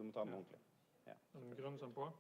du må ta den ordentlig. Ja. Er den grønn som på?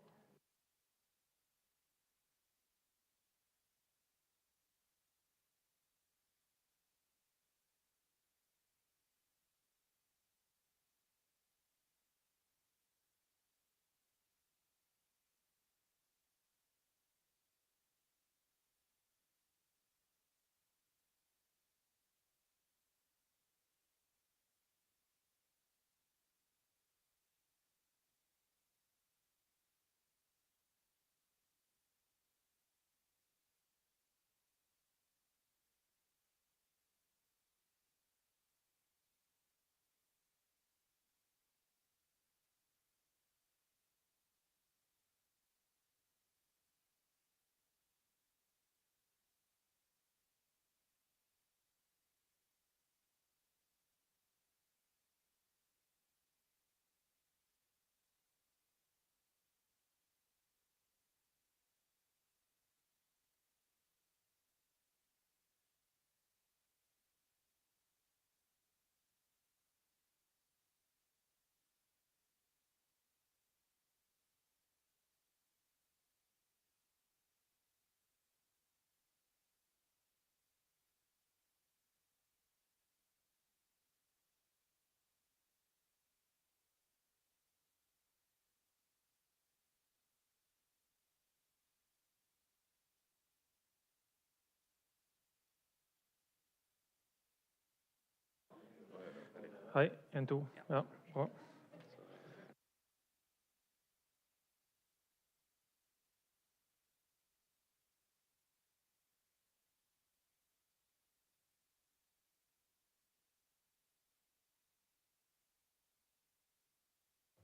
Hei, 1, 2. Ja, bra.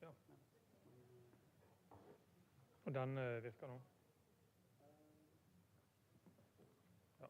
Ja. Og den virker nå. Ja.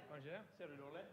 Kanskje? Ser du dårlig?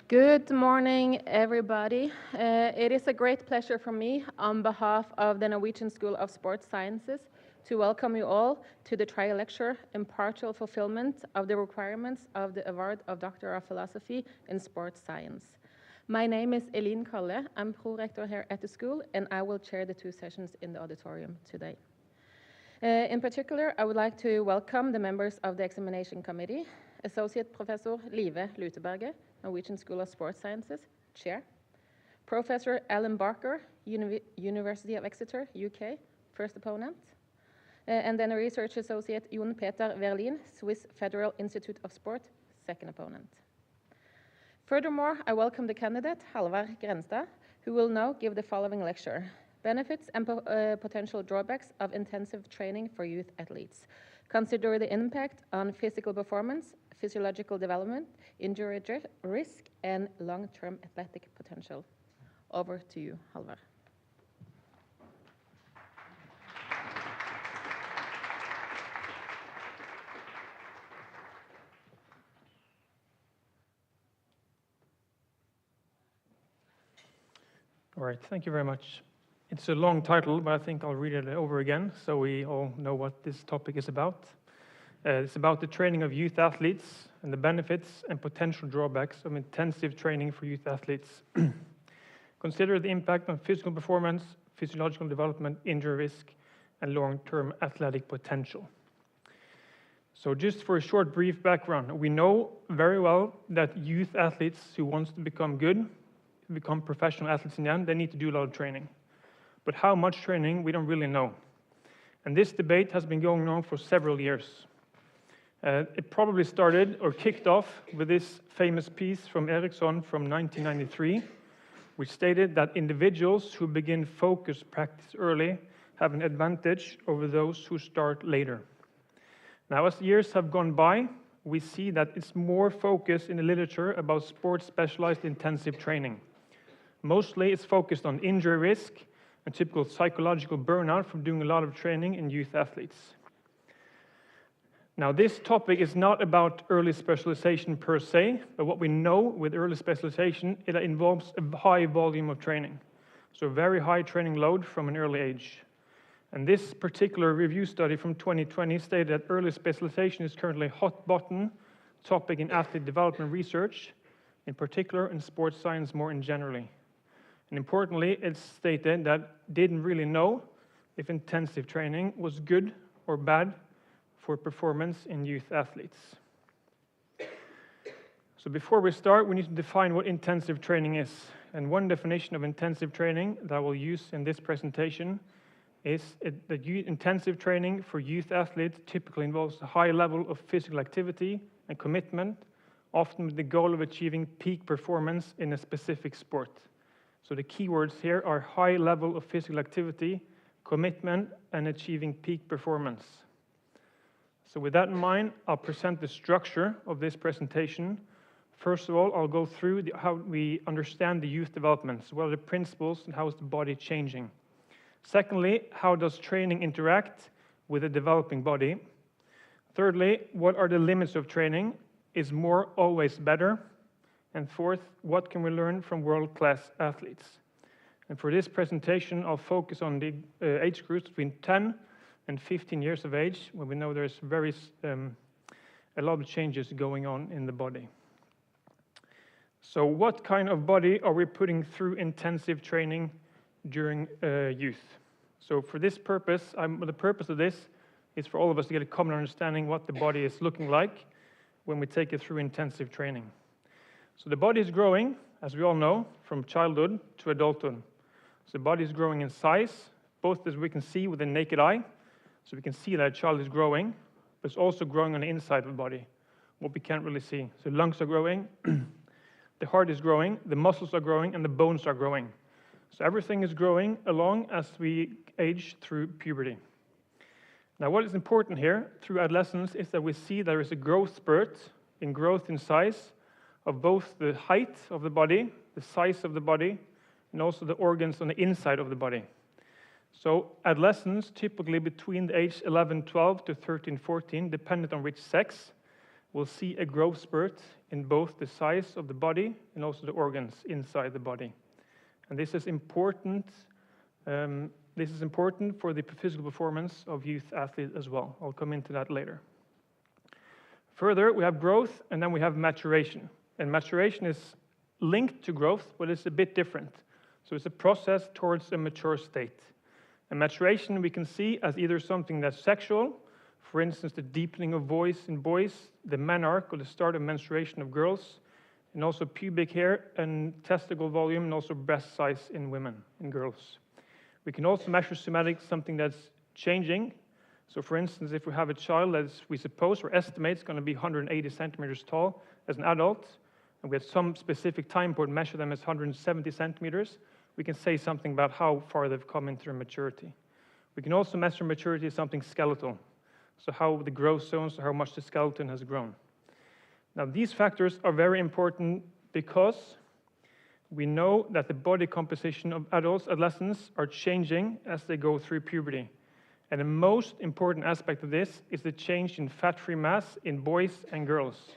Good morning, everybody. It is a great pleasure for me, on behalf of the Norwegian School of Sports Sciences, to welcome you all to the trial lecture, Impartial Fulfillment of the Requirements of the Award of Doctor of Philosophy in Sports Science. My name is Elin Kalle. I'm pro-rector here at the school, and I will chair the two sessions in the auditorium today. In particular, I would like to welcome the members of the examination committee, Associate Professor Live Luteberger, Norwegian School of Sports Sciences, Chair, Professor Alan Barker, University of Exeter, UK, first opponent, and then a Research Associate Jon Peter Verlin, Swiss Federal Institute of Sport, second opponent. Furthermore, I welcome the candidate, Halvard Grendstad, who will now give the following lecture: Benefits and potential drawbacks of intensive training for youth athletes. Consider the impact on physical performance, physiological development, injury risk, and long-term athletic potential. Over to you, Halvard. All right, thank you very much. It's a long title, but I think I'll read it over again so we all know what this topic is about. It's about the training of youth athletes and the benefits and potential drawbacks of intensive training for youth athletes. Consider the impact on physical performance, physiological development, injury risk, and long-term athletic potential. So just for a short, brief background, we know very well that youth athletes who want to become good, become professional athletes in the end, they need to do a lot of training. But how much training, we don't really know. And this debate has been going on for several years. It probably started or kicked off with this famous piece from Eriksson from 1993, which stated that individuals who begin focused practice early have an advantage over those who start later. Now, as years have gone by, we see that it's more focus in the literature about sports-specialized intensive training. Mostly it's focused on injury risk and typical psychological burnout from doing a lot of training in youth athletes. Now, this topic is not about early specialization per se, but what we know with early specialization, it involves a high volume of training. So a very high training load from an early age. And this particular review study from 2020 stated that early specialization is currently a hot button topic in athlete development research, in particular in sports science more in generally. And importantly, it's stated that didn't really know if intensive training was good or bad for performance in youth athletes. So before we start, we need to define what intensive training is. And one definition of intensive training that I will use in this presentation is that intensive training for youth athletes typically involves a high level of physical activity and commitment, often with the goal of achieving peak performance in a specific sport. So the keywords here are high level of physical activity, commitment, and achieving peak performance. So with that in mind, I'll present the structure of this presentation. First of all, I'll go through how we understand the youth developments, what are the principles and how is the body changing. Secondly, how does training interact with a developing body? Thirdly, what are the limits of training? Is more always better? And fourth, what can we learn from world-class athletes? And for this presentation, I'll focus on the age groups between 10 and 15 years of age, when we know there's a lot of changes going on in the body. So what kind of body are we putting through intensive training during youth? So for this purpose, the purpose of this is for all of us to get a common understanding what the body is looking like when we take it through intensive training. So the body is growing, as we all know, from childhood to adulthood. So the body is growing in size, both as we can see with the naked eye. So we can see that a child is growing, but it's also growing on the inside of the body, what we can't really see. So lungs are growing, the heart is growing, the muscles are growing, and the bones are growing. So everything is growing along as we age through puberty. Now what is important here through adolescence is that we see there is a growth spurt in growth in size of both the height of the body, the size of the body, and also the organs on the inside of the body. So adolescents, typically between the age 11, 12 to 13, 14, dependent on which sex, we'll see a growth spurt in both the size of the body and also the organs inside the body. And this is important. This is important for the physical performance of youth athletes as well. I'll come into that later. Further, we have growth, and then we have maturation. And maturation is linked to growth, but it's a bit different. So it's a process towards a mature state. And maturation we can see as either something that's sexual, for instance, the deepening of voice in boys, the menarche, or the start of menstruation of girls, and also pubic hair and testicle volume, and also breast size in women, in girls. We can also measure somatics, something that's changing. So for instance, if we have a child that we suppose or estimate is going to be 180 centimeters tall as an adult, and we have some specific time point measure them as 170 centimeters, we can say something about how far they've come into their maturity. We can also measure maturity as something skeletal, so how the growth zones, or how much the skeleton has grown. Now, these factors are very important because we know that the body composition of adults, adolescents, are changing as they go through puberty. And the most important aspect of this is the change in fat-free mass in boys and girls.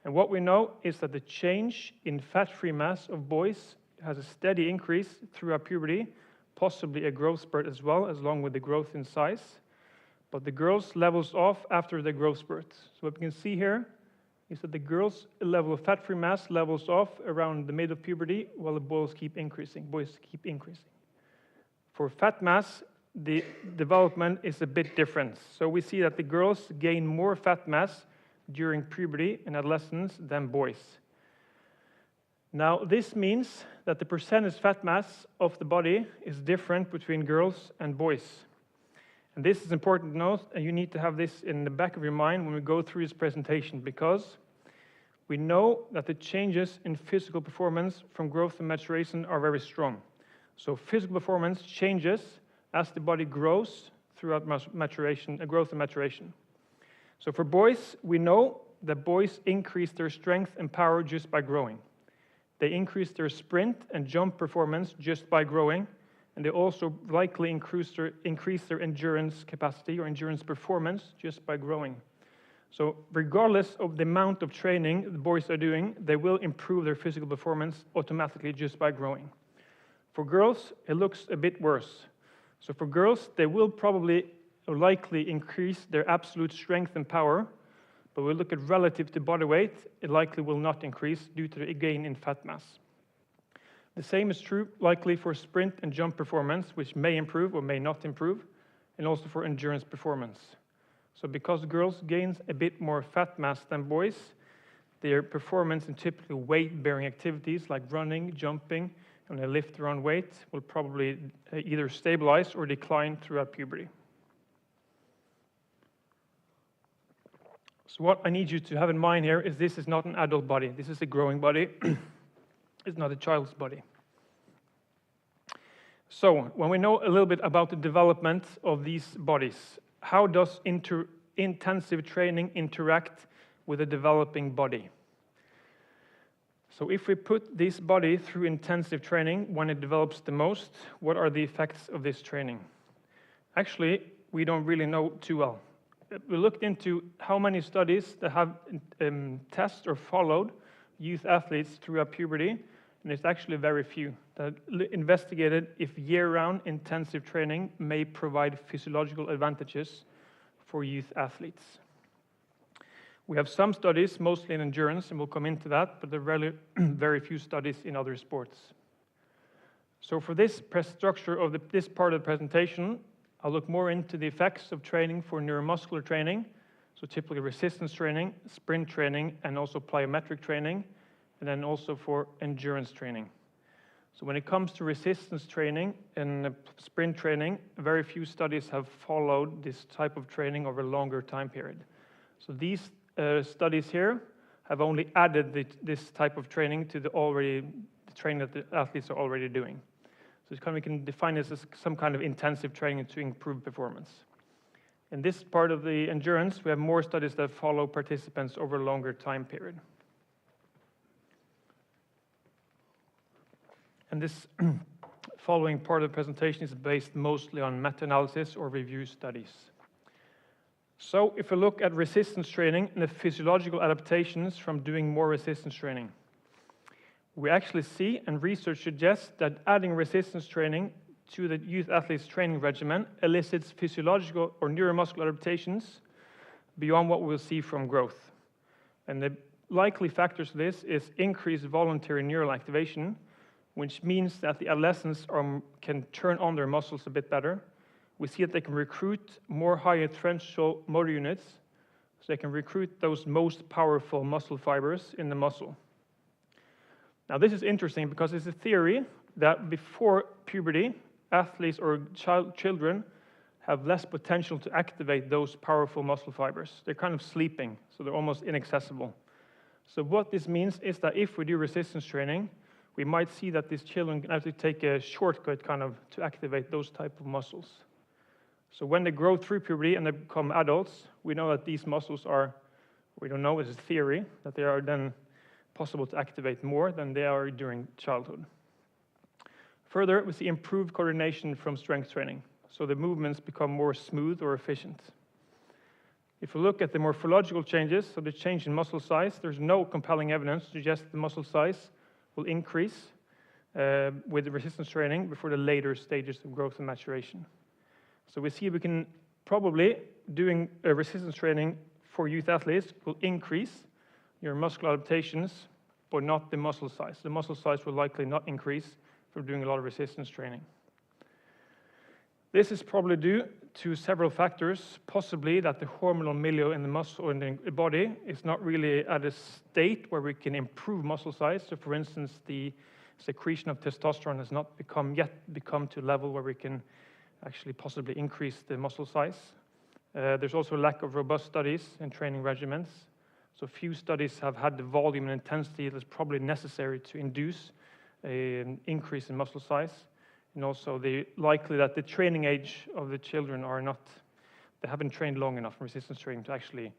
And what we know is that the change in fat-free mass of boys has a steady increase throughout puberty, possibly a growth spurt as well, along with the growth in size. But the girls levels off after the growth spurt. So what we can see here is that the girls' level of fat-free mass levels off around the middle of puberty, while the boys keep increasing. For fat mass, the development is a bit different. So we see that the girls gain more fat mass during puberty and adolescence than boys. Now, this means that the percentage fat mass of the body is different between girls and boys. And this is important to note, and you need to have this in the back of your mind when we go through this presentation, because we know that the changes in physical performance from growth and maturation are very strong. So physical performance changes as the body grows throughout maturation, growth and maturation. So for boys, we know that boys increase their strength and power just by growing. They increase their sprint and jump performance just by growing, and they also likely increase their endurance capacity or endurance performance just by growing. So regardless of the amount of training the boys are doing, they will improve their physical performance automatically just by growing. For girls, it looks a bit worse. So for girls, they will probably or likely increase their absolute strength and power, but when we look at relative to body weight, it likely will not increase due to the gain in fat mass. The same is true likely for sprint and jump performance, which may improve or may not improve, and also for endurance performance. So because girls gain a bit more fat mass than boys, their performance in typical weight-bearing activities like running, jumping, and they lift their own weight will probably either stabilize or decline throughout puberty. So what I need you to have in mind here is this is not an adult body. This is a growing body. It's not a child's body. So when we know a little bit about the development of these bodies, how does intensive training interact with a developing body? So if we put this body through intensive training when it develops the most, what are the effects of this training? Actually, we don't really know too well. We looked into how many studies that have tested or followed youth athletes throughout puberty, and it's actually very few that investigated if year-round intensive training may provide physiological advantages for youth athletes. We have some studies, mostly in endurance, and we'll come into that, but there are really very few studies in other sports. So for this structure of this part of the presentation, I'll look more into the effects of training for neuromuscular training, so typically resistance training, sprint training, and also plyometric training, and then also for endurance training. So when it comes to resistance training and sprint training, very few studies have followed this type of training over a longer time period. So these studies here have only added this type of training to the training that the athletes are already doing. So we can define this as some kind of intensive training to improve performance. In this part of the endurance, we have more studies that follow participants over a longer time period. And this following part of the presentation is based mostly on meta-analysis or review studies. So if we look at resistance training and the physiological adaptations from doing more resistance training, we actually see, and research suggests, that adding resistance training to the youth athletes' training regimen elicits physiological or neuromuscular adaptations beyond what we'll see from growth. And the likely factors of this is increased voluntary neural activation, which means that the adolescents can turn on their muscles a bit better. We see that they can recruit more higher threshold motor units, so they can recruit those most powerful muscle fibers in the muscle. Now this is interesting because it's a theory that before puberty, athletes or children have less potential to activate those powerful muscle fibers. They're kind of sleeping, so they're almost inaccessible. So what this means is that if we do resistance training, we might see that these children can actually take a shortcut kind of to activate those type of muscles. So when they grow through puberty and they become adults, we know that these muscles are, we don't know, it's a theory, that they are then possible to activate more than they are during childhood. Further, we see improved coordination from strength training, so the movements become more smooth or efficient. If we look at the morphological changes, so the change in muscle size, there's no compelling evidence to suggest the muscle size will increase with the resistance training before the later stages of growth and maturation. So we see we can probably, doing resistance training for youth athletes, will increase your muscular adaptations, but not the muscle size. The muscle size will likely not increase from doing a lot of resistance training. This is probably due to several factors, possibly that the hormonal milieu in the muscle in the body is not really at a state where we can improve muscle size. So for instance, the secretion of testosterone has not become to a level where we can actually possibly increase the muscle size. There's also a lack of robust studies in training regimens. So few studies have had the volume and intensity that's probably necessary to induce an increase in muscle size. And also likely that the training age of the children they haven't trained long enough in resistance training to actually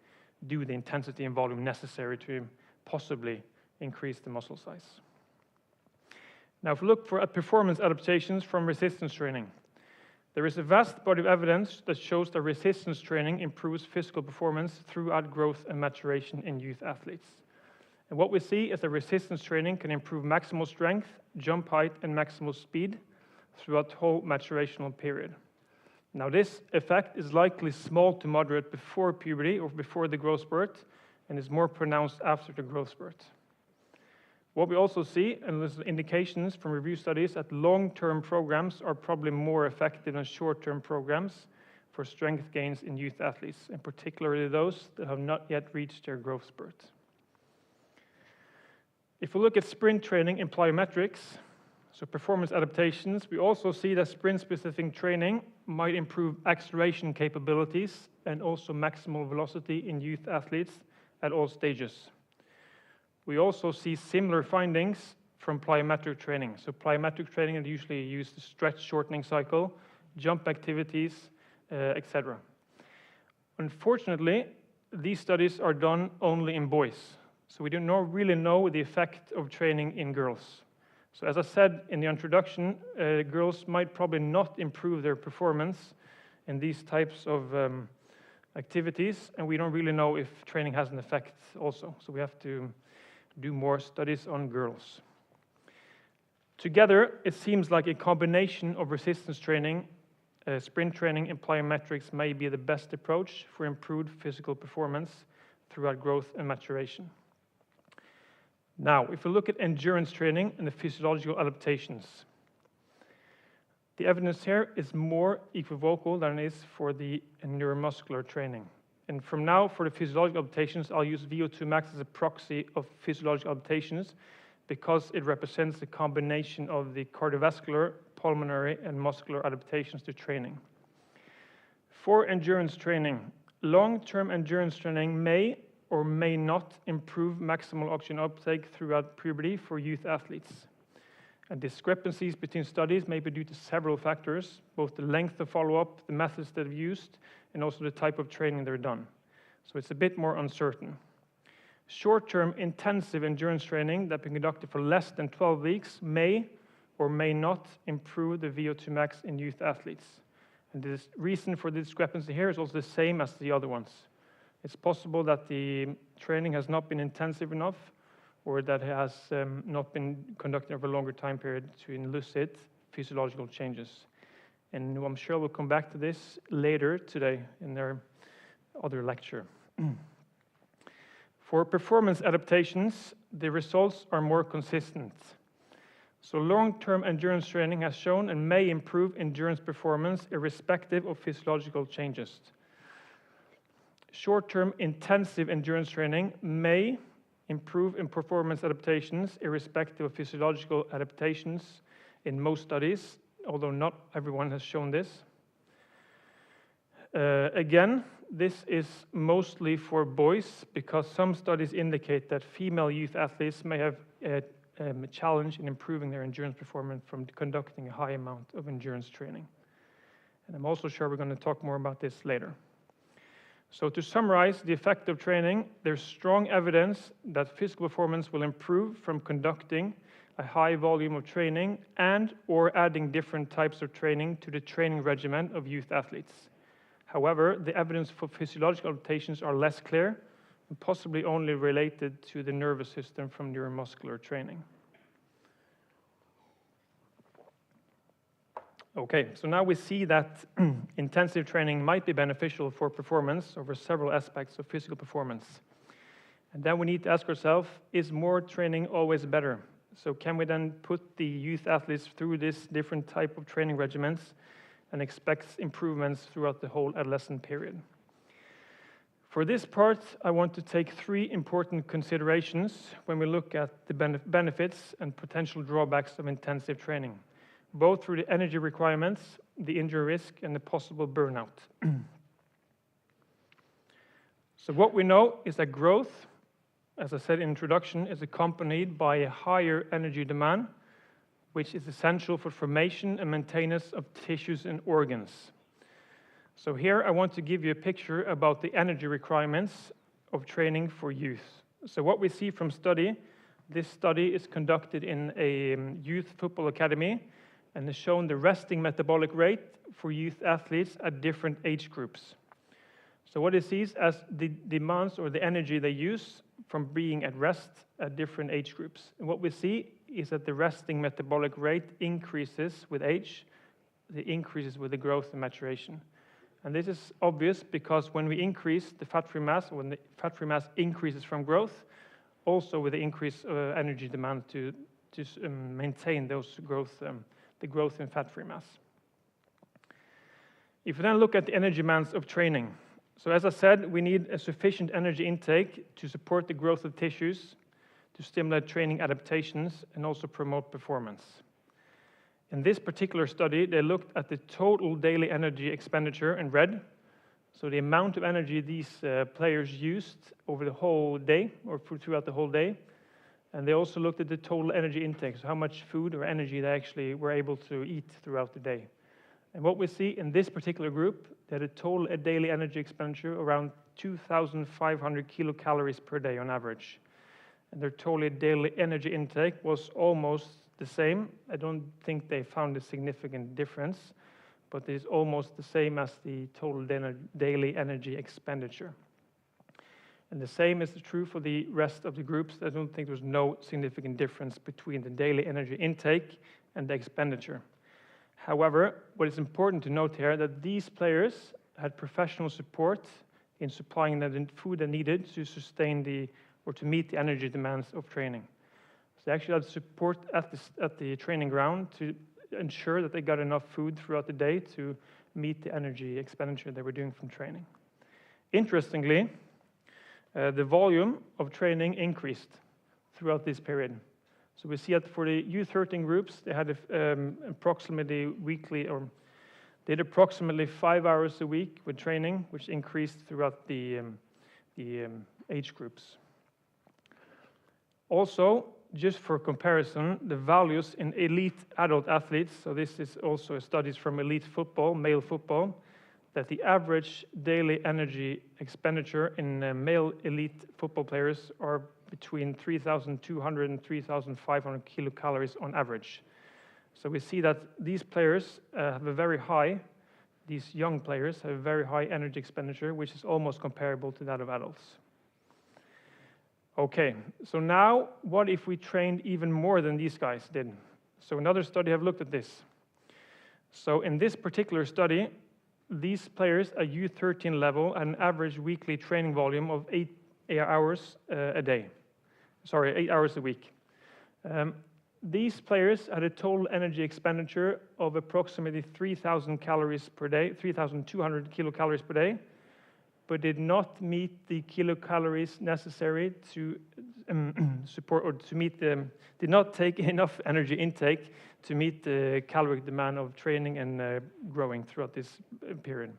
do the intensity and volume necessary to possibly increase the muscle size. Now if we look at performance adaptations from resistance training, there is a vast body of evidence that shows that resistance training improves physical performance throughout growth and maturation in youth athletes. And what we see is that resistance training can improve maximal strength, jump height, and maximal speed throughout the whole maturational period. Now this effect is likely small to moderate before puberty or before the growth spurt, and is more pronounced after the growth spurt. What we also see, and there's indications from review studies, that long-term programs are probably more effective than short-term programs for strength gains in youth athletes, and particularly those that have not yet reached their growth spurt. If we look at sprint training in plyometrics, so performance adaptations, we also see that sprint-specific training might improve acceleration capabilities and also maximal velocity in youth athletes at all stages. We also see similar findings from plyometric training. So plyometric training is usually used to stretch shortening cycle, jump activities, etc. Unfortunately, these studies are done only in boys. So we don't really know the effect of training in girls. So as I said in the introduction, girls might probably not improve their performance in these types of activities, and we don't really know if training has an effect also. So we have to do more studies on girls. Together, it seems like a combination of resistance training, sprint training, and plyometrics may be the best approach for improved physical performance throughout growth and maturation. Now, if we look at endurance training and the physiological adaptations, the evidence here is more equivocal than it is for the neuromuscular training. And from now, for the physiological adaptations, I'll use VO2 max as a proxy of physiological adaptations because it represents a combination of the cardiovascular, pulmonary, and muscular adaptations to training. For endurance training, long-term endurance training may or may not improve maximal oxygen uptake throughout puberty for youth athletes. And discrepancies between studies may be due to several factors, both the length of follow-up, the methods that are used, and also the type of training they're done. So it's a bit more uncertain. Short-term intensive endurance training that can be conducted for less than 12 weeks may or may not improve the VO2 max in youth athletes. And the reason for the discrepancy here is also the same as the other ones. It's possible that the training has not been intensive enough, or that it has not been conducted over a longer time period to elicit physiological changes. And I'm sure we'll come back to this later today in their other lecture. For performance adaptations, the results are more consistent. So long-term endurance training has shown and may improve endurance performance irrespective of physiological changes. Short-term intensive endurance training may improve in performance adaptations irrespective of physiological adaptations in most studies, although not everyone has shown this. Again, this is mostly for boys because some studies indicate that female youth athletes may have a challenge in improving their endurance performance from conducting a high amount of endurance training. And I'm also sure we're going to talk more about this later. So to summarize the effect of training, there's strong evidence that physical performance will improve from conducting a high volume of training and or adding different types of training to the training regimen of youth athletes. However, the evidence for physiological adaptations are less clear and possibly only related to the nervous system from neuromuscular training. Okay, so now we see that intensive training might be beneficial for performance over several aspects of physical performance. And then we need to ask ourselves, is more training always better? So can we then put the youth athletes through this different type of training regimens and expect improvements throughout the whole adolescent period? For this part, I want to take three important considerations when we look at the benefits and potential drawbacks of intensive training, both through the energy requirements, the injury risk, and the possible burnout. So what we know is that growth, as I said in introduction, is accompanied by a higher energy demand, which is essential for formation and maintenance of tissues and organs. So here I want to give you a picture about the energy requirements of training for youth. So what we see from study, this study is conducted in a youth football academy and has shown the resting metabolic rate for youth athletes at different age groups. So what it sees as the demands or the energy they use from being at rest at different age groups. And what we see is that the resting metabolic rate increases with age, it increases with the growth and maturation. And this is obvious because when we increase the fat-free mass, when the fat-free mass increases from growth, also with the increased energy demand to maintain those growth, the growth in fat-free mass. If we then look at the energy demands of training, so as I said, we need a sufficient energy intake to support the growth of tissues, to stimulate training adaptations, and also promote performance. In this particular study, they looked at the total daily energy expenditure in red, so the amount of energy these players used over the whole day, or throughout the whole day, and they also looked at the total energy intake, so how much food or energy they actually were able to eat throughout the day. And what we see in this particular group, they had a total daily energy expenditure around 2,500 kilocalories per day on average. And their total daily energy intake was almost the same. I don't think they found a significant difference, but it is almost the same as the total daily energy expenditure. And the same is true for the rest of the groups. I don't think there's no significant difference between the daily energy intake and the expenditure. However, what is important to note here that these players had professional support in supplying the food they needed to sustain or to meet the energy demands of training. So they actually had support at the training ground to ensure that they got enough food throughout the day to meet the energy expenditure they were doing from training. Interestingly, the volume of training increased throughout this period. So we see that for the U13 groups, they had approximately weekly, or did approximately 5 hours a week with training, which increased throughout the age groups. Also, just for comparison, the values in elite adult athletes, so this is also studies from elite football, male football, that the average daily energy expenditure in male elite football players are between 3,200 and 3,500 kilocalories on average. So we see that these players have a very high these young players have a very high energy expenditure, which is almost comparable to that of adults. Okay, so now what if we trained even more than these guys did? So another study have looked at this. So in this particular study, these players at U13 level had an average weekly training volume of 8 hours a day. Sorry, 8 hours a week. These players had a total energy expenditure of approximately 3,000 calories per day, 3,200 kilocalories per day, but did not meet the kilocalories necessary to support or to meet the, did not take enough energy intake to meet the caloric demand of training and growing throughout this period.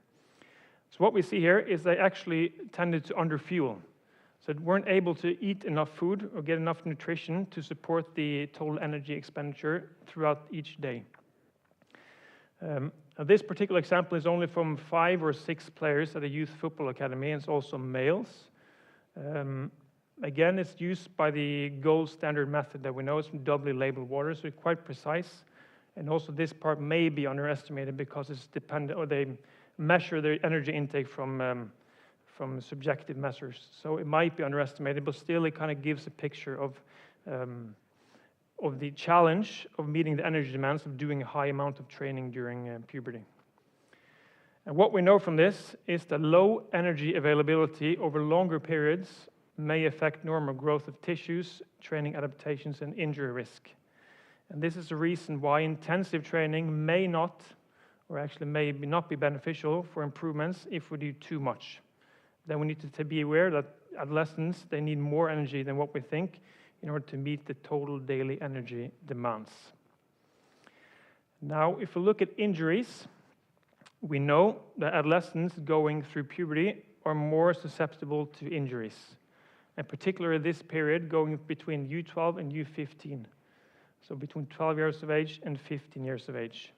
So what we see here is they actually tended to underfuel. So they weren't able to eat enough food or get enough nutrition to support the total energy expenditure throughout each day. Now this particular example is only from 5 or 6 players at a youth football academy, and it's also males. Again, it's used by the gold standard method that we know is from doubly labeled water, so it's quite precise. And also this part may be underestimated because it's dependent, or they measure their energy intake from subjective measures. So it might be underestimated, but still it kind of gives a picture of the challenge of meeting the energy demands of doing a high amount of training during puberty. And what we know from this is that low energy availability over longer periods may affect normal growth of tissues, training adaptations, and injury risk. And this is the reason why intensive training may not, or actually may not be beneficial for improvements if we do too much. Then we need to be aware that adolescents, they need more energy than what we think in order to meet the total daily energy demands. Now, if we look at injuries, we know that adolescents going through puberty are more susceptible to injuries, and particularly this period going between U12 and U15, so between 12 years of age and 15 years of age.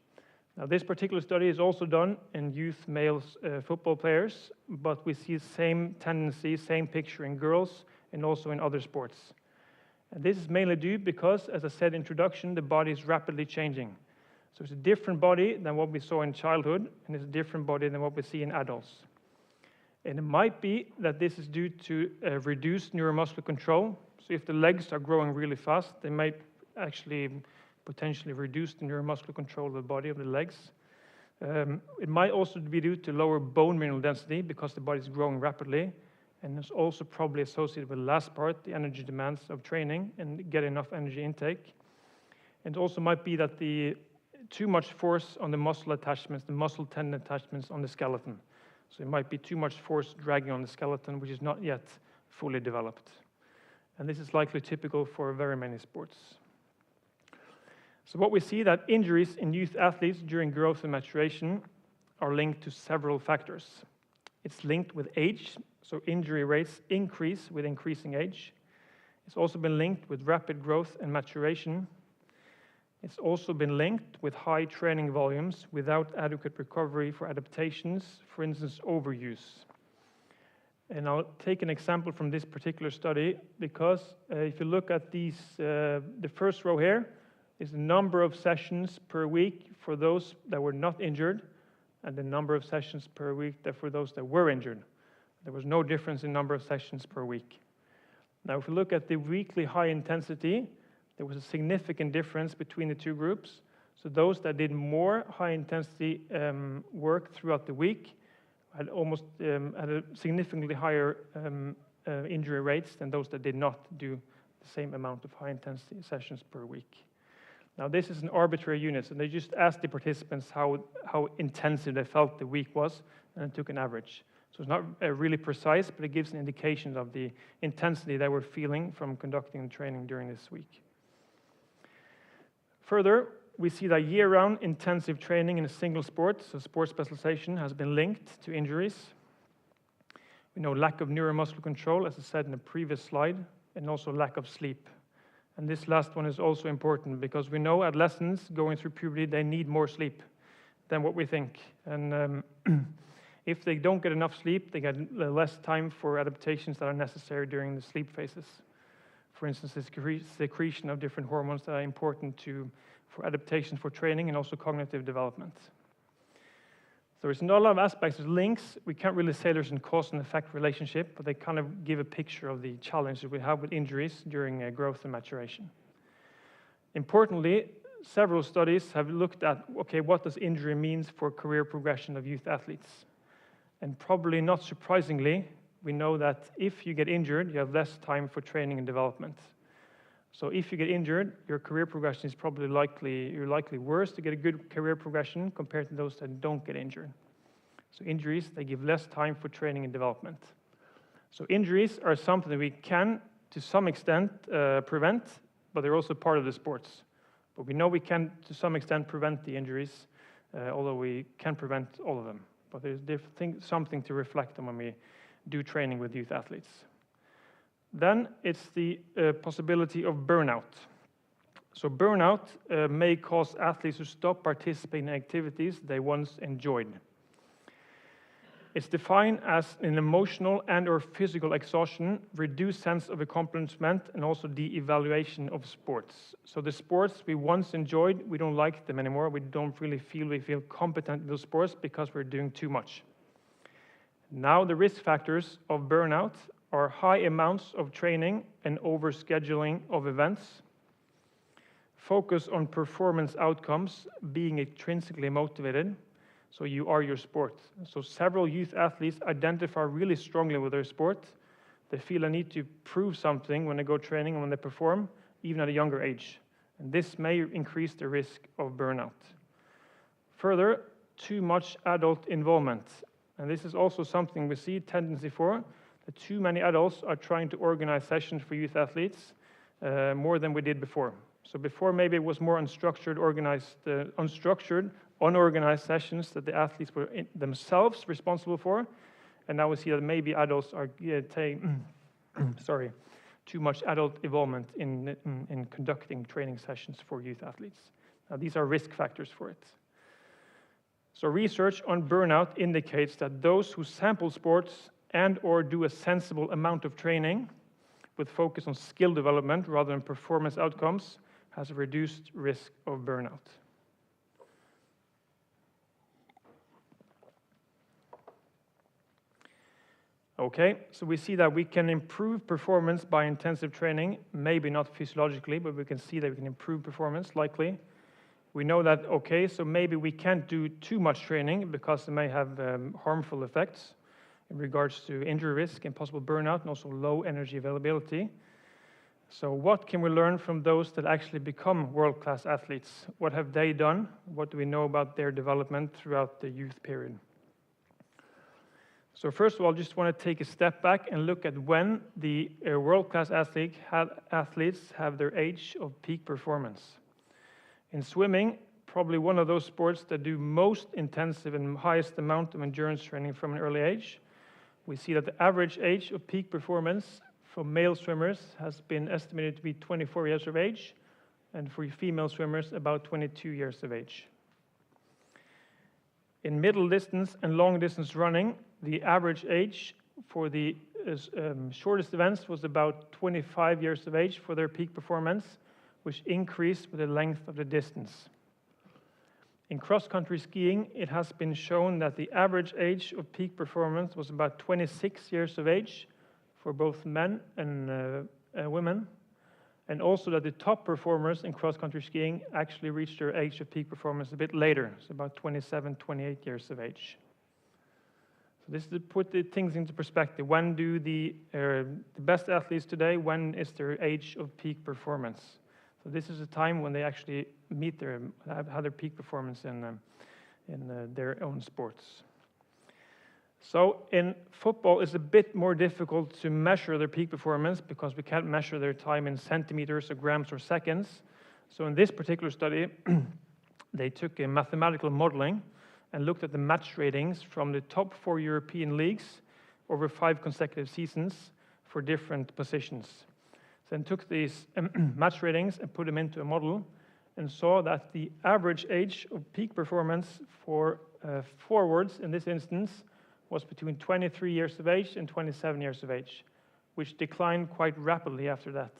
Now, this particular study is also done in youth male football players, but we see the same tendency, same picture in girls and also in other sports. And this is mainly due because, as I said in introduction, the body is rapidly changing. So it's a different body than what we saw in childhood, and it's a different body than what we see in adults. And it might be that this is due to reduced neuromuscular control. So if the legs are growing really fast, they might actually potentially reduce the neuromuscular control of the body of the legs. It might also be due to lower bone mineral density because the body is growing rapidly, and it's also probably associated with the last part, the energy demands of training and get enough energy intake. And it also might be that the too much force on the muscle attachments, the muscle tendon attachments on the skeleton. So it might be too much force dragging on the skeleton, which is not yet fully developed. And this is likely typical for very many sports. So what we see that injuries in youth athletes during growth and maturation are linked to several factors. It's linked with age, so injury rates increase with increasing age. It's also been linked with rapid growth and maturation. It's also been linked with high training volumes without adequate recovery for adaptations, for instance, overuse. And I'll take an example from this particular study because if you look at these, the first row here is the number of sessions per week for those that were not injured and the number of sessions per week for those that were injured. There was no difference in number of sessions per week. Now, if we look at the weekly high intensity, there was a significant difference between the two groups. So those that did more high intensity work throughout the week had had a significantly higher injury rates than those that did not do the same amount of high intensity sessions per week. Now, this is an arbitrary unit, and they just asked the participants how intensive they felt the week was, and took an average. So it's not really precise, but it gives an indication of the intensity they were feeling from conducting the training during this week. Further, we see that year-round intensive training in a single sport, so sport specialization, has been linked to injuries. We know lack of neuromuscular control, as I said in the previous slide, and also lack of sleep. And this last one is also important because we know adolescents going through puberty, they need more sleep than what we think. And if they don't get enough sleep, they get less time for adaptations that are necessary during the sleep phases. For instance, the secretion of different hormones that are important for adaptation for training and also cognitive development. So there's not a lot of aspects, there's links. We can't really say there's a cause and effect relationship, but they kind of give a picture of the challenges we have with injuries during growth and maturation. Importantly, several studies have looked at, okay, what does injury mean for career progression of youth athletes? And probably not surprisingly, we know that if you get injured, you have less time for training and development. So if you get injured, your career progression is probably you're likely worse to get a good career progression compared to those that don't get injured. So injuries, they give less time for training and development. So injuries are something that we can, to some extent, prevent, but they're also part of the sports. But we know we can, to some extent, prevent the injuries, although we can't prevent all of them. But there's something to reflect on when we do training with youth athletes. Then it's the possibility of burnout. So burnout may cause athletes to stop participating in activities they once enjoyed. It's defined as an emotional and/or physical exhaustion, reduced sense of accomplishment, and also the evaluation of sports. So the sports we once enjoyed, we don't like them anymore. We don't really feel competent in those sports because we're doing too much. Now the risk factors of burnout are high amounts of training and overscheduling of events, focus on performance outcomes, being intrinsically motivated, so you are your sport. So several youth athletes identify really strongly with their sport. They feel a need to prove something when they go training and when they perform, even at a younger age. And this may increase the risk of burnout. Further, too much adult involvement. And this is also something we see a tendency for, that too many adults are trying to organize sessions for youth athletes more than we did before. So before maybe it was more unstructured, unorganized sessions that the athletes were themselves responsible for, and now we see that maybe adults are taking too much adult involvement in conducting training sessions for youth athletes. Now these are risk factors for it. So research on burnout indicates that those who sample sports and/or do a sensible amount of training with focus on skill development rather than performance outcomes has a reduced risk of burnout. Okay, so we see that we can improve performance by intensive training, maybe not physiologically, but we can see that we can improve performance, likely. We know that, okay, so maybe we can't do too much training because it may have harmful effects in regards to injury risk and possible burnout and also low energy availability. So what can we learn from those that actually become world-class athletes? What have they done? What do we know about their development throughout the youth period? So first of all, I just want to take a step back and look at when the world-class athletes have their age of peak performance. In swimming, probably one of those sports that do most intensive and highest amount of endurance training from an early age, we see that the average age of peak performance for male swimmers has been estimated to be 24 years of age, and for female swimmers, about 22 years of age. In middle distance and long distance running, the average age for the shortest events was about 25 years of age for their peak performance, which increased with the length of the distance. In cross-country skiing, it has been shown that the average age of peak performance was about 26 years of age for both men and women, and also that the top performers in cross-country skiing actually reached their age of peak performance a bit later, so about 27, 28 years of age. So this is to put the things into perspective. When do the best athletes today, when is their age of peak performance? So this is a time when they actually have their peak performance in their own sports. So in football, it's a bit more difficult to measure their peak performance because we can't measure their time in centimeters or grams or seconds. So in this particular study, they took a mathematical modeling and looked at the match ratings from the top 4 European leagues over 5 consecutive seasons for different positions. Then took these match ratings and put them into a model and saw that the average age of peak performance for forwards in this instance was between 23 years of age and 27 years of age, which declined quite rapidly after that.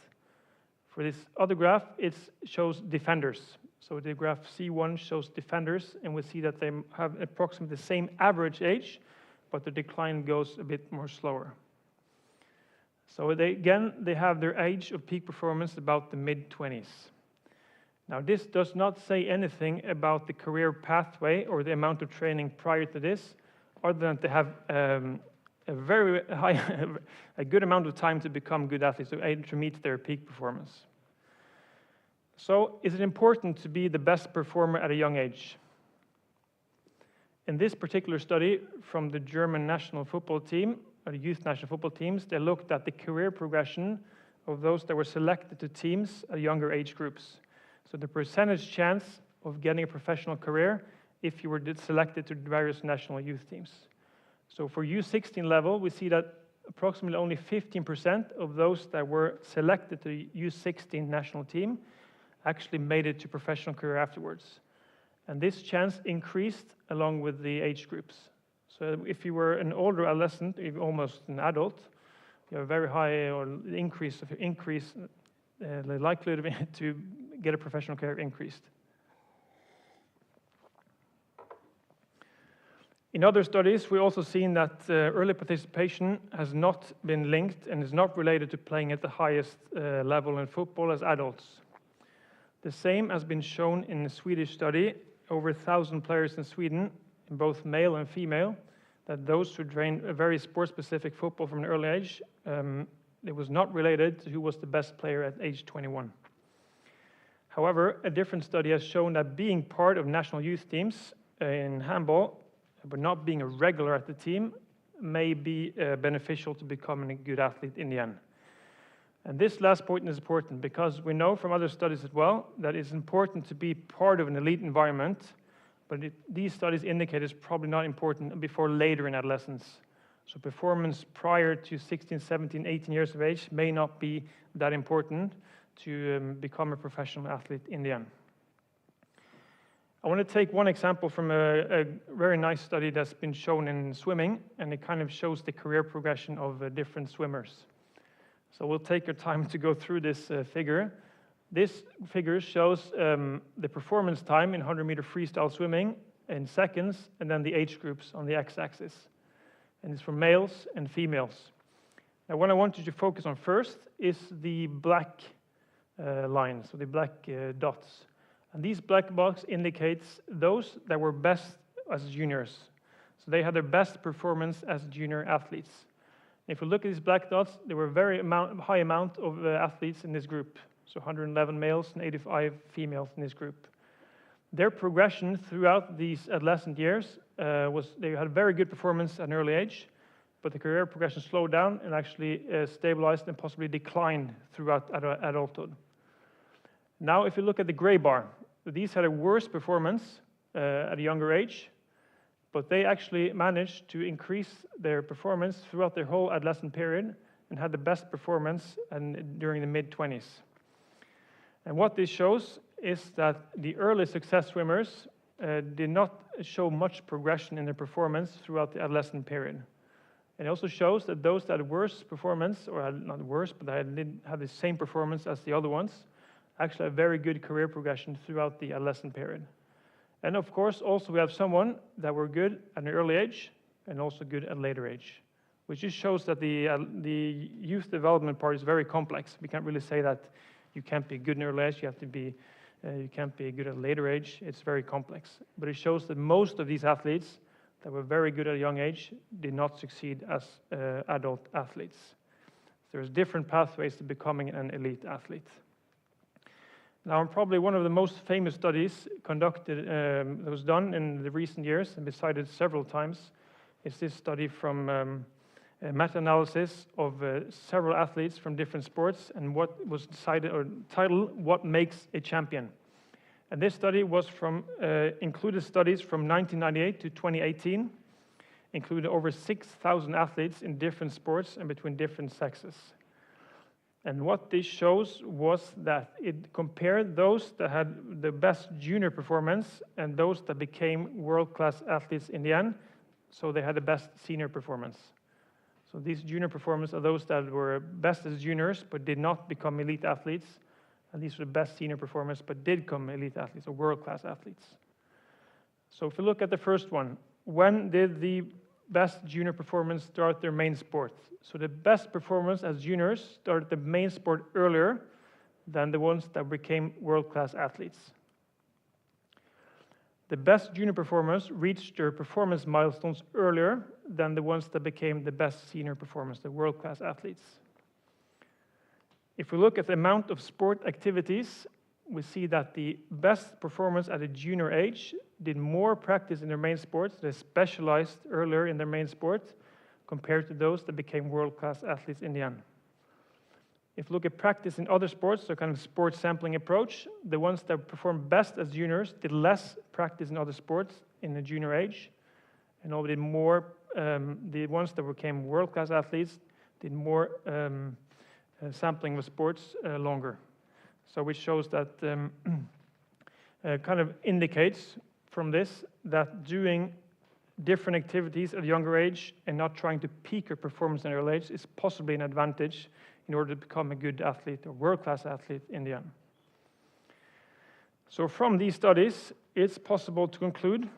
For this other graph, it shows defenders. So the graph C1 shows defenders, and we see that they have approximately the same average age, but the decline goes a bit more slower. So they have their age of peak performance about the mid-20s. Now, this does not say anything about the career pathway or the amount of training prior to this, other than they have a very high, a good amount of time to become good athletes, to meet their peak performance. So, is it important to be the best performer at a young age? In this particular study from the German national football team, or the youth national football teams, they looked at the career progression of those that were selected to teams at younger age groups. So the percentage chance of getting a professional career if you were selected to various national youth teams. So for U16 level, we see that approximately only 15% of those that were selected to the U16 national team actually made it to professional career afterwards. And this chance increased along with the age groups. So if you were an older adolescent, almost an adult, you have a very high increase, the likelihood to get a professional career increased. In other studies, we've also seen that early participation has not been linked and is not related to playing at the highest level in football as adults. The same has been shown in a Swedish study, over 1,000 players in Sweden, in both male and female, that those who trained a very sport-specific football from an early age, it was not related to who was the best player at age 21. However, a different study has shown that being part of national youth teams in handball, but not being a regular at the team, may be beneficial to becoming a good athlete in the end. And this last point is important because we know from other studies as well that it's important to be part of an elite environment, but these studies indicate it's probably not important before later in adolescence. So performance prior to 16, 17, 18 years of age may not be that important to become a professional athlete in the end. I want to take one example from a very nice study that's been shown in swimming, and it kind of shows the career progression of different swimmers. So we'll take our time to go through this figure. This figure shows the performance time in 100-meter freestyle swimming in seconds, and then the age groups on the x-axis. And it's for males and females. Now, what I want you to focus on first is the black lines, so the black dots. And these black boxes indicates those that were best as juniors. So they had their best performance as junior athletes. If we look at these black dots, there were a very high amount of athletes in this group. So 111 males and 85 females in this group. Their progression throughout these adolescent years was they had very good performance at an early age, but the career progression slowed down and actually stabilized and possibly declined throughout adulthood. Now, if you look at the gray bar, these had a worse performance at a younger age, but they actually managed to increase their performance throughout their whole adolescent period and had the best performance during the mid-20s. And what this shows is that the early success swimmers did not show much progression in their performance throughout the adolescent period. And it also shows that those that had worse performance, or had not worse, but didn't have the same performance as the other ones, actually have very good career progression throughout the adolescent period. And of course, also we have someone that were good at an early age and also good at a later age, which just shows that the youth development part is very complex. We can't really say that you can't be good in early age, you can't be good at a later age. It's very complex. But it shows that most of these athletes that were very good at a young age did not succeed as adult athletes. There's different pathways to becoming an elite athlete. Now, probably one of the most famous studies conducted that was done in the recent years and been cited several times is this study from a meta-analysis of several athletes from different sports and what was decided or titled "What Makes a Champion." And this study was included studies from 1998 to 2018, included over 6,000 athletes in different sports and between different sexes. And what this shows was that it compared those that had the best junior performance and those that became world-class athletes in the end, so they had the best senior performance. So these junior performance are those that were best as juniors but did not become elite athletes, and these are the best senior performers, but did become elite athletes or world-class athletes. So if we look at the first one, when did the best junior performers start their main sport? So the best performers as juniors started the main sport earlier than the ones that became world-class athletes. The best junior performers reached their performance milestones earlier than the ones that became the best senior performers, the world-class athletes. If we look at the amount of sport activities, we see that the best performers at a junior age did more practice in their main sports. They specialized earlier in their main sport compared to those that became world-class athletes in the end. If you look at practice in other sports, so kind of sports sampling approach, the ones that performed best as juniors did less practice in other sports in the junior age, and all did more, the ones that became world-class athletes did more sampling of sports longer. So which shows that, kind of indicates from this that doing different activities at a younger age and not trying to peak your performance in early age is possibly an advantage in order to become a good athlete or world-class athlete in the end. So from these studies, it's possible to conclude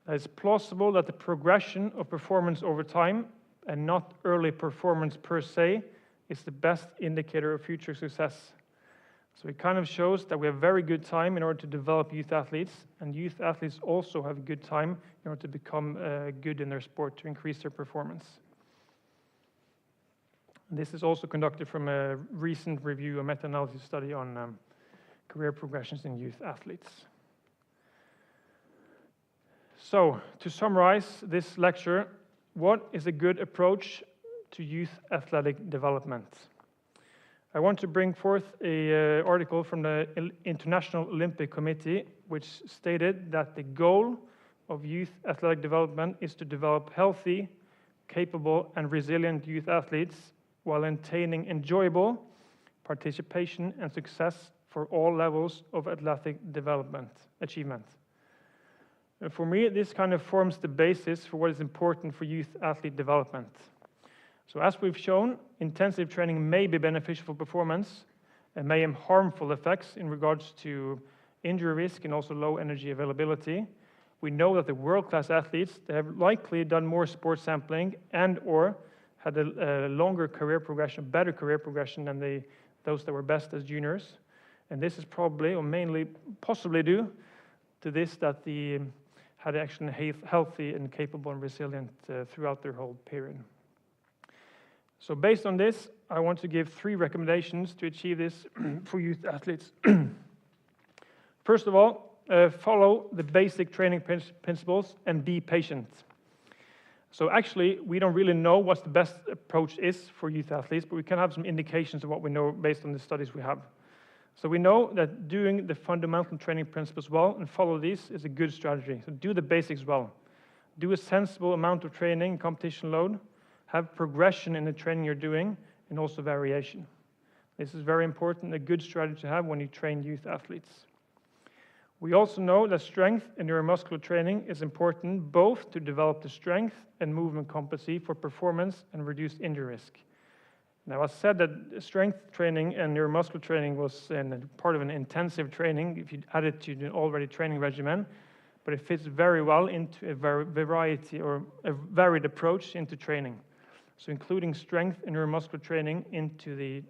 that it's plausible that the progression of performance over time and not early performance per se is the best indicator of future success. So it kind of shows that we have very good time in order to develop youth athletes, and youth athletes also have good time in order to become good in their sport, to increase their performance. This is also conducted from a recent review, a meta-analysis study on career progressions in youth athletes. So, to summarize this lecture, what is a good approach to youth athletic development? I want to bring forth an article from the International Olympic Committee, which stated that the goal of youth athletic development is to develop healthy, capable, and resilient youth athletes while maintaining enjoyable participation and success for all levels of athletic development achievement. For me, this kind of forms the basis for what is important for youth athlete development. So as we've shown, intensive training may be beneficial for performance and may have harmful effects in regards to injury risk and also low energy availability. We know that the world-class athletes, they have likely done more sports sampling and or had a longer career progression, better career progression than those that were best as juniors. And this is probably, or mainly, possibly due to this, that they had actually healthy and capable and resilient throughout their whole period. So based on this, I want to give 3 recommendations to achieve this for youth athletes. First of all, follow the basic training principles and be patient. So actually, we don't really know what the best approach is for youth athletes, but we can have some indications of what we know based on the studies we have. So we know that doing the fundamental training principles well and follow these is a good strategy. So do the basics well. Do a sensible amount of training, competition load, have progression in the training you're doing, and also variation. This is very important, a good strategy to have when you train youth athletes. We also know that strength and neuromuscular training is important both to develop the strength and movement competency for performance and reduce injury risk. Now, I said that strength training and neuromuscular training was part of an intensive training if you add it to the already training regimen, but it fits very well into a varied approach into training. So including strength and neuromuscular training into the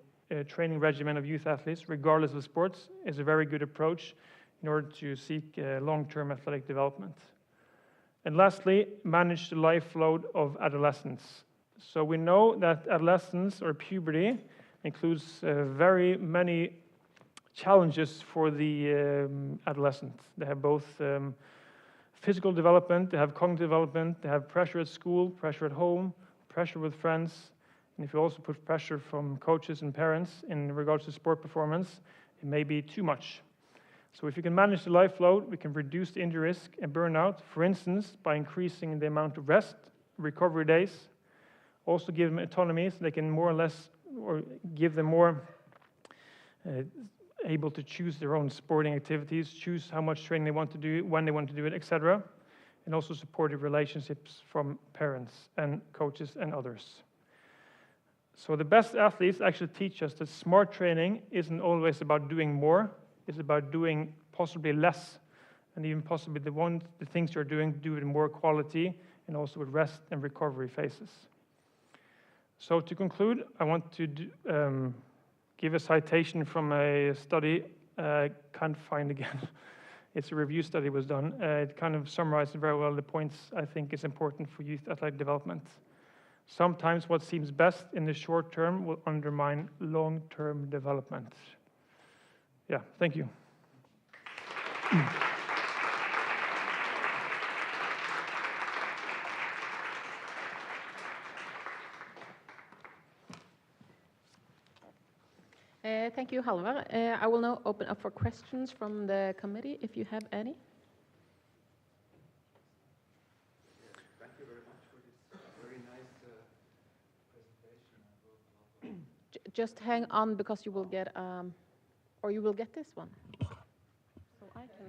training regimen of youth athletes, regardless of sports, is a very good approach in order to seek long-term athletic development. And lastly, manage the life load of adolescents. So we know that adolescence or puberty includes very many challenges for the adolescent. They have both physical development, they have cognitive development, they have pressure at school, pressure at home, pressure with friends, and if you also put pressure from coaches and parents in regards to sport performance, it may be too much. So if you can manage the life load, we can reduce the injury risk and burnout, for instance, by increasing the amount of rest, recovery days, also give them autonomy so they can more or less, or give them more able to choose their own sporting activities, choose how much training they want to do, when they want to do it, etc., and also supportive relationships from parents and coaches and others. So the best athletes actually teach us that smart training isn't always about doing more, it's about doing possibly less, and even possibly the things you're doing, do it in more quality, and also with rest and recovery phases. So to conclude, I want to give a citation from a study, can't find again. It's a review study was done. It kind of summarized very well the points I think is important for youth athletic development. Sometimes what seems best in the short term will undermine long-term development. Yeah, thank you. Thank you, Halvard. I will now open up for questions from the committee, if you have any. Thank you very much for this very nice presentation. Just hang on, because you will get, or you will get this one. So I can.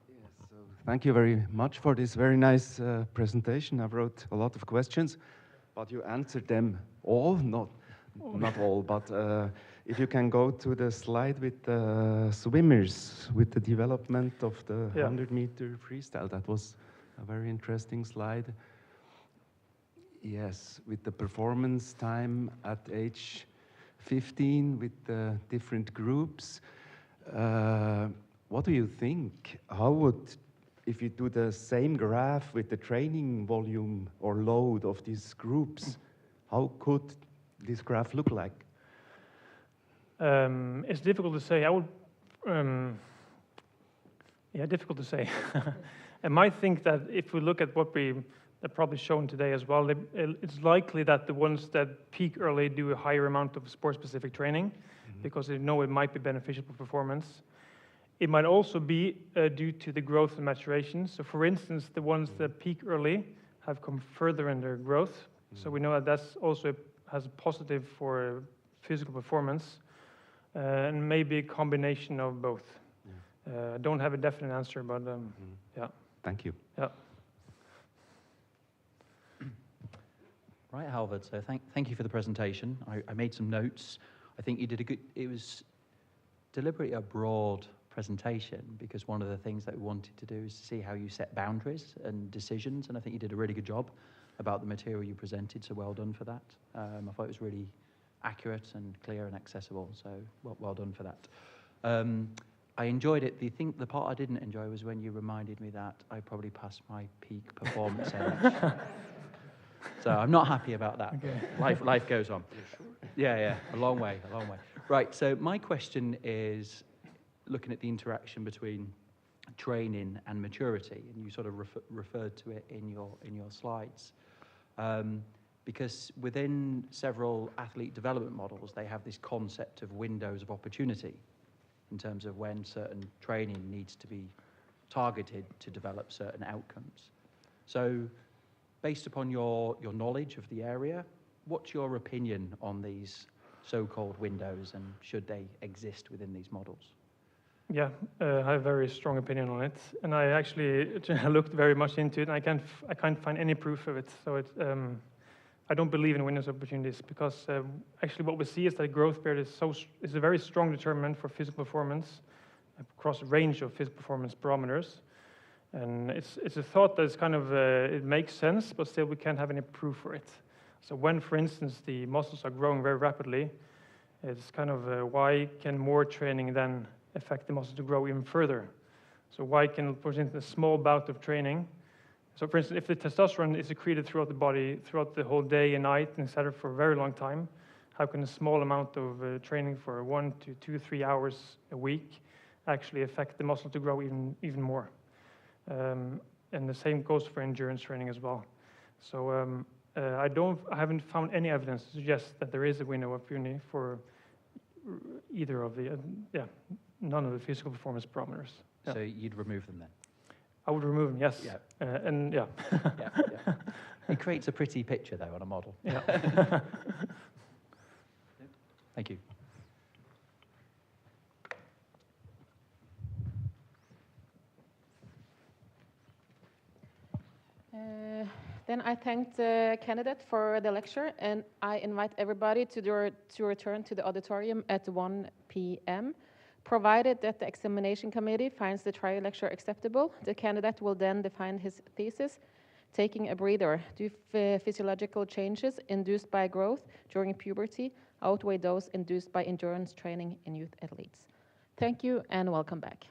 Yes, so thank you very much for this very nice presentation. I wrote a lot of questions, but you answered them all, not all, but if you can go to the slide with the swimmers, with the development of the 100-meter freestyle, that was a very interesting slide. Yes, with the performance time at age 15 with the different groups. What do you think? How would, if you do the same graph with the training volume or load of these groups, how could this graph look like? It's difficult to say. I would, difficult to say. I might think that if we look at what we have probably shown today as well, it's likely that the ones that peak early do a higher amount of sport-specific training, because they know it might be beneficial for performance. It might also be due to the growth and maturation. So for instance, the ones that peak early have come further in their growth. So we know that that's also has a positive for physical performance, and maybe a combination of both. I don't have a definite answer, but yeah. Thank you. Yeah. Right, Halvard. So thank you for the presentation. I made some notes. I think you did a good. It was deliberately a broad presentation, because one of the things that we wanted to do is to see how you set boundaries and decisions, and I think you did a really good job about the material you presented, so well done for that. I thought it was really accurate and clear and accessible, so well done for that. I enjoyed it. The part I didn't enjoy was when you reminded me that I probably passed my peak performance age. So I'm not happy about that. Okay. Life goes on. Yeah, a long way. Right, so my question is looking at the interaction between training and maturity, and you sort of referred to it in your slides. Because within several athlete development models, they have this concept of windows of opportunity in terms of when certain training needs to be targeted to develop certain outcomes. So based upon your knowledge of the area, what's your opinion on these so-called windows, and should they exist within these models? Yeah, I have a very strong opinion on it, and I actually looked very much into it, and I can't find any proof of it. So I don't believe in windows of opportunities, because actually what we see is that growth period is a very strong determinant for physical performance across a range of physical performance parameters, and it's a thought that's kind of it makes sense, but still we can't have any proof for it. So when, for instance, the muscles are growing very rapidly, it's kind of why can more training then affect the muscle to grow even further? So why can, for instance, a small bout of training, so for instance, if the testosterone is secreted throughout the body, throughout the whole day and night, and etc. for a very long time, how can a small amount of training for 1 to 2, 3 hours a week actually affect the muscle to grow even more? And the same goes for endurance training as well. So I haven't found any evidence to suggest that there is a window of opportunity for either of the, none of the physical performance parameters. So you'd remove them then? I would remove them, yes. Yeah. It creates a pretty picture, though, on a model. Yeah. Thank you. Then I thank the candidate for the lecture, and I invite everybody to return to the auditorium at 1 p.m. Provided that the examination committee finds the trial lecture acceptable, the candidate will then define his thesis, taking a breather. Do physiological changes induced by growth during puberty outweigh those induced by endurance training in youth athletes? Thank you and welcome back.